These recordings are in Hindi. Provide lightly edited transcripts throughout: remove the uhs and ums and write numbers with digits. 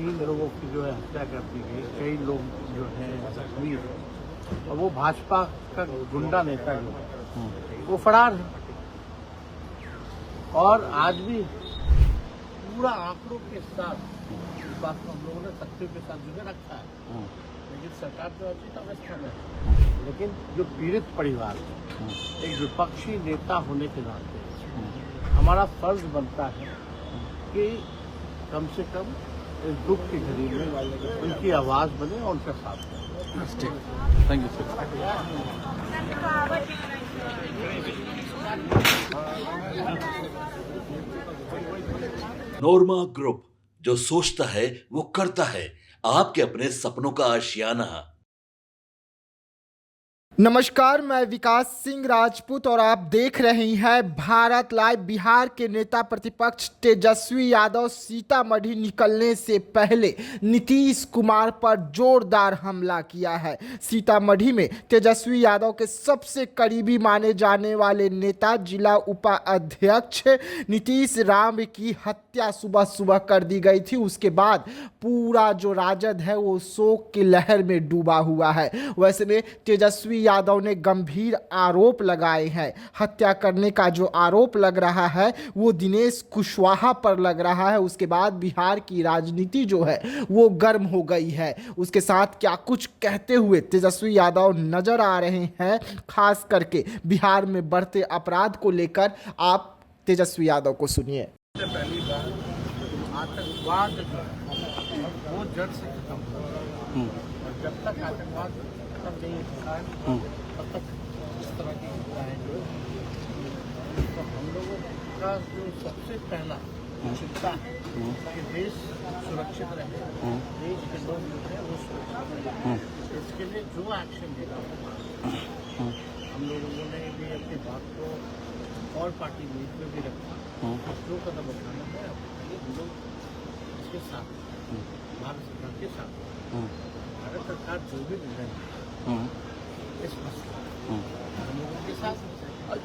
3 लोगों की जो है हत्या कर दी गई, कई लोग जो हैं जख्मी हुए और वो भाजपा का गुंडा नेता जो है वो फरार है। और आज भी पूरा आंकड़ों के साथ इस बात को हम लोगों ने तथ्यों के साथ जुड़े रखा है, लेकिन सरकार तो अभी अवस्था में है। लेकिन जो पीड़ित परिवार है, एक विपक्षी नेता होने के नाते हमारा फर्ज बनता है कि कम से कम इस दुख की घड़ी में उनकी आवाज़ बने और उनका साथ दें। Thank you sir. Norma Group, जो सोचता है वो करता है। आपके अपने सपनों का आशियाना। नमस्कार, मैं विकास सिंह राजपूत और आप देख रहे हैं भारत लाइव। बिहार के नेता प्रतिपक्ष तेजस्वी यादव सीतामढ़ी निकलने से पहले नीतीश कुमार पर जोरदार हमला किया है। सीतामढ़ी में तेजस्वी यादव के सबसे करीबी माने जाने वाले नेता जिला उपाध्यक्ष नीतीश राम की हत्या सुबह सुबह कर दी गई थी। उसके बाद पूरा जो राजद है वो शोक की लहर में डूबा हुआ है। वैसे में तेजस्वी यादव ने गंभीर आरोप लगाए हैं। हत्या करने का जो आरोप लग रहा है वो दिनेश कुशवाहा पर लग रहा है। उसके बाद बिहार की राजनीति जो है वो गर्म हो गई है। उसके साथ क्या कुछ कहते हुए तेजस्वी यादव नजर आ रहे हैं, खास करके बिहार में बढ़ते अपराध को लेकर। आप तेजस्वी यादव को सुनिए। पहली बार आतंकवाद वो जड़ से खत्म हो, और जब तक आतंकवाद खत्म नहीं होता है तब तक इस तरह की घटनाएं जो तो हम लोगों का जो सबसे पहला चिंता है कि देश सुरक्षित रहे, देश के लोग जो है वो सुरक्षित रहे। इसके लिए जो एक्शन लेना होगा हम लोगों ने भी अपनी बात को और पार्टी मीट में भी रखा। जो कदम उठाना है हम लोग इसके साथ, भारत सरकार के साथ, भारत सरकार जो भी निर्णय इस मसले हम लोगों के साथ।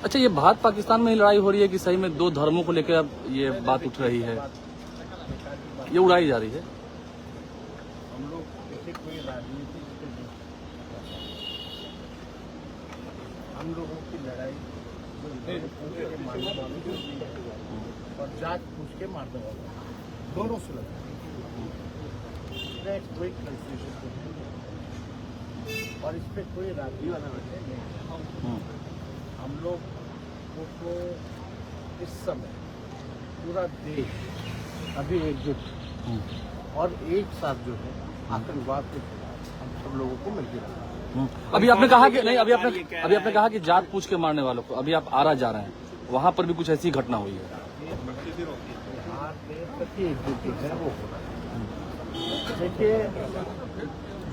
अच्छा, ये भारत पाकिस्तान में ही लड़ाई हो रही है कि सही में दो धर्मों को लेकर अब ये बात उठ रही है, ये उड़ाई जा रही है? हम लोग जैसे कोई राजनीति हम लोगों की लड़ाई पूछ के मारने वालों को और जांच पूछ के मारने वालों दोनों से लड़ाई, कोई कंफ्यूजन नहीं और इस पर कोई राजनीति नहीं। हम लोग को इस समय पूरा देश अभी एकजुट और एक साथ जो है आतंकवाद के खिलाफ हम सब लोगों को मिलकर रखना। अभी आपने कहा कि नहीं, अभी आपने कहा कि जात पूछ के मारने वालों को, अभी आप आरा जा रहे हैं, वहां पर भी कुछ ऐसी घटना हुई है? बिहार में प्रति एकजुट है वो हो रहा है। देखिए,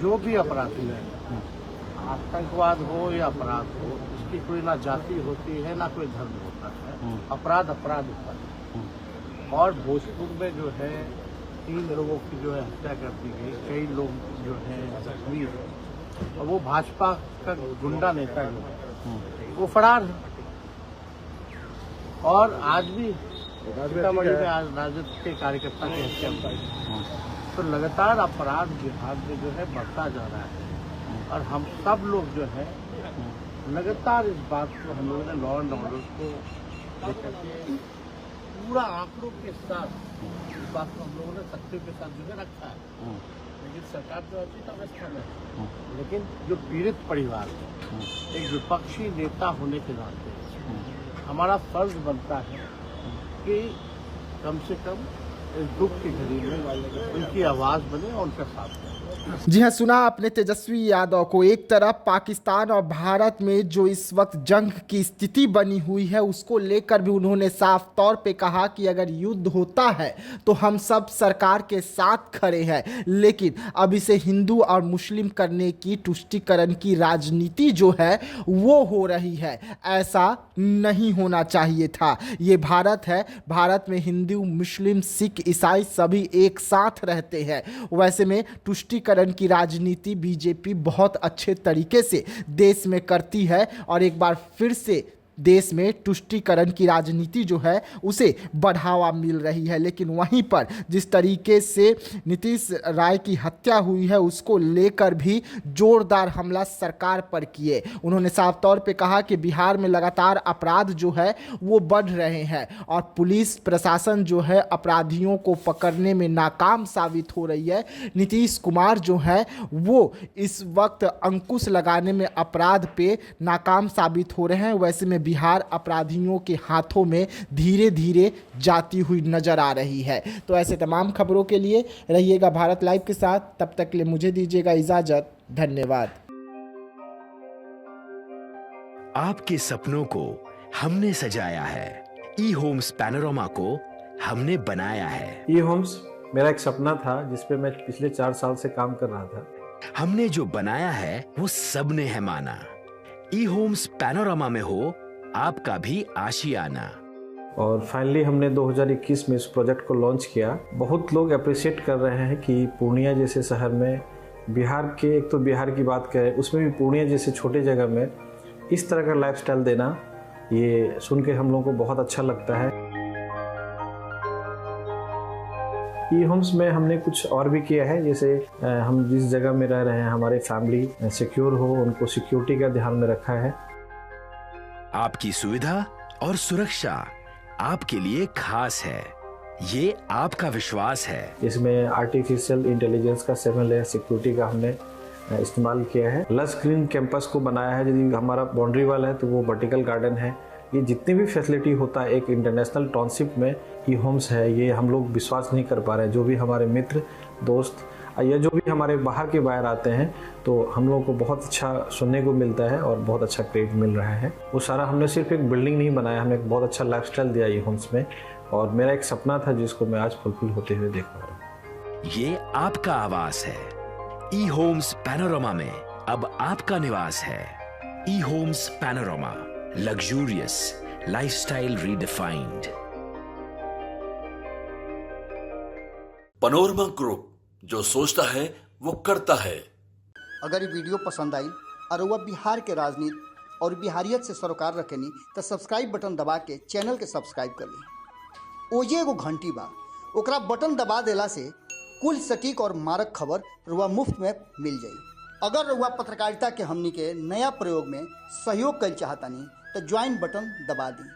जो भी अपराधी है, आतंकवाद हो या अपराध हो, इसकी कोई ना जाति होती है ना कोई धर्म होता है। अपराध अपराध होता है। और भोजपुर में जो है 3 लोगों की जो है हत्या कर दी गई, कई लोग जो हैं जख्मी हुए और वो भाजपा का गुंडा नेता जो है वो फरार है। और आज भी सीतामढ़ी में आज राजद के कार्यकर्ता की हत्या हुई। तो लगातार अपराध बिहार में जो है बढ़ता जा रहा है और हम सब लोग जो है लगातार इस बात को हम लोगों ने लॉ एंड ऑर्डर को लेकर के पूरा आंकड़ों के साथ इस बात को हम लोगों ने तथ्यों के साथ जुड़े रखा है, लेकिन सरकार तो अभी अवस्था में है। लेकिन जो पीड़ित परिवार है, एक विपक्षी नेता होने के नाते हमारा फर्ज बनता है कि कम से कम इस दुख की घड़ी में उनकी आवाज़ बने और उनका साथ दें। जी हाँ, सुना आपने तेजस्वी यादव को। एक तरफ पाकिस्तान और भारत में जो इस वक्त जंग की स्थिति बनी हुई है उसको लेकर भी उन्होंने साफ तौर पे कहा कि अगर युद्ध होता है तो हम सब सरकार के साथ खड़े हैं, लेकिन अब इसे हिंदू और मुस्लिम करने की तुष्टीकरण की राजनीति जो है वो हो रही है। ऐसा नहीं होना चाहिए था। ये भारत है, भारत में हिंदू मुस्लिम सिख ईसाई सभी एक साथ रहते हैं। वैसे में तुष्टीकरण की राजनीति बीजेपी बहुत अच्छे तरीके से देश में करती है और एक बार फिर से देश में तुष्टीकरण की राजनीति जो है उसे बढ़ावा मिल रही है। लेकिन वहीं पर जिस तरीके से नीतीश राय की हत्या हुई है उसको लेकर भी जोरदार हमला सरकार पर किए। उन्होंने साफ तौर पे कहा कि बिहार में लगातार अपराध जो है वो बढ़ रहे हैं और पुलिस प्रशासन जो है अपराधियों को पकड़ने में नाकाम साबित हो रही है। नीतीश कुमार जो है वो इस वक्त अंकुश लगाने में अपराध पे नाकाम साबित हो रहे हैं। वैसे में बिहार अपराधियों के हाथों में धीरे धीरे जाती हुई नजर आ रही है। तो ऐसे तमाम खबरों के लिए रहिएगा भारत लाइव के साथ। तब तक के लिए मुझे दीजिएगा इजाजत। धन्यवाद। आपके सपनों को हमने सजाया है, ई होम्स पैनोरामा को हमने बनाया है। ई होम्स मेरा एक सपना था जिस पे मैं पिछले 4 साल से काम कर रहा था। हमने जो बनाया है वो सबने है माना। ई होम्स पैनोरामा में हो आपका भी आशियाना। और फाइनली हमने 2021 में इस प्रोजेक्ट को लॉन्च किया। बहुत लोग अप्रिशिएट कर रहे हैं कि पूर्णिया जैसे शहर में, बिहार के, एक तो बिहार की बात करें उसमें भी पूर्णिया जैसे छोटे जगह में इस तरह का लाइफस्टाइल देना, ये सुन के हम लोगों को बहुत अच्छा लगता है। ई होम्स में हमने कुछ और भी किया है, जैसे हम जिस जगह में रह रहे हैं हमारे फैमिली सिक्योर हो, उनको सिक्योरिटी का ध्यान में रखा है। आपकी सुविधा और सुरक्षा आपके लिए खास है, ये आपका विश्वास है। इसमें आर्टिफिशियल इंटेलिजेंस का 7 लेयर सिक्योरिटी का हमने इस्तेमाल किया है। लस ग्रीन कैंपस को बनाया है। यदि हमारा बाउंड्री वाल है तो वो वर्टिकल गार्डन है। ये जितनी भी फैसिलिटी होता है एक इंटरनेशनल टाउनशिप में ई होम्स है, ये हम लोग विश्वास नहीं कर पा रहे हैं। जो भी हमारे मित्र दोस्त या जो भी हमारे बाहर के बाहर आते हैं तो हम लोगों को बहुत अच्छा सुनने को मिलता है और बहुत अच्छा क्रेडिट मिल रहा है। वो सारा हमने सिर्फ एक बिल्डिंग नहीं बनाया, हमने एक बहुत अच्छा लाइफस्टाइल दिया ई होम्स में और मेरा एक सपना था जिसको मैं आज फुलफिल होते हुए देख पा रहा हूँ। ये आपका आवास है। ई होम्स पैनोरामा में अब आपका निवास है। E Homes Panorama, luxurious lifestyle redefined. Panorama Group, जो सोचता है वो करता है। अगर ये वीडियो पसंद आई और वह बिहार के राजनीति और बिहारियत से सरोकार रखेनी तो सब्सक्राइब बटन दबा के चैनल के सब्सक्राइब कर ली। ओजे एगो घंटी बा, ओकरा बटन दबा देला से कुल सटीक और मारक खबर रुआ मुफ्त में मिल जाई। अगर रुआ पत्रकारिता के हमनी के नया प्रयोग में सहयोग कर चाहतानी तो ज्वाइन बटन दबा दी।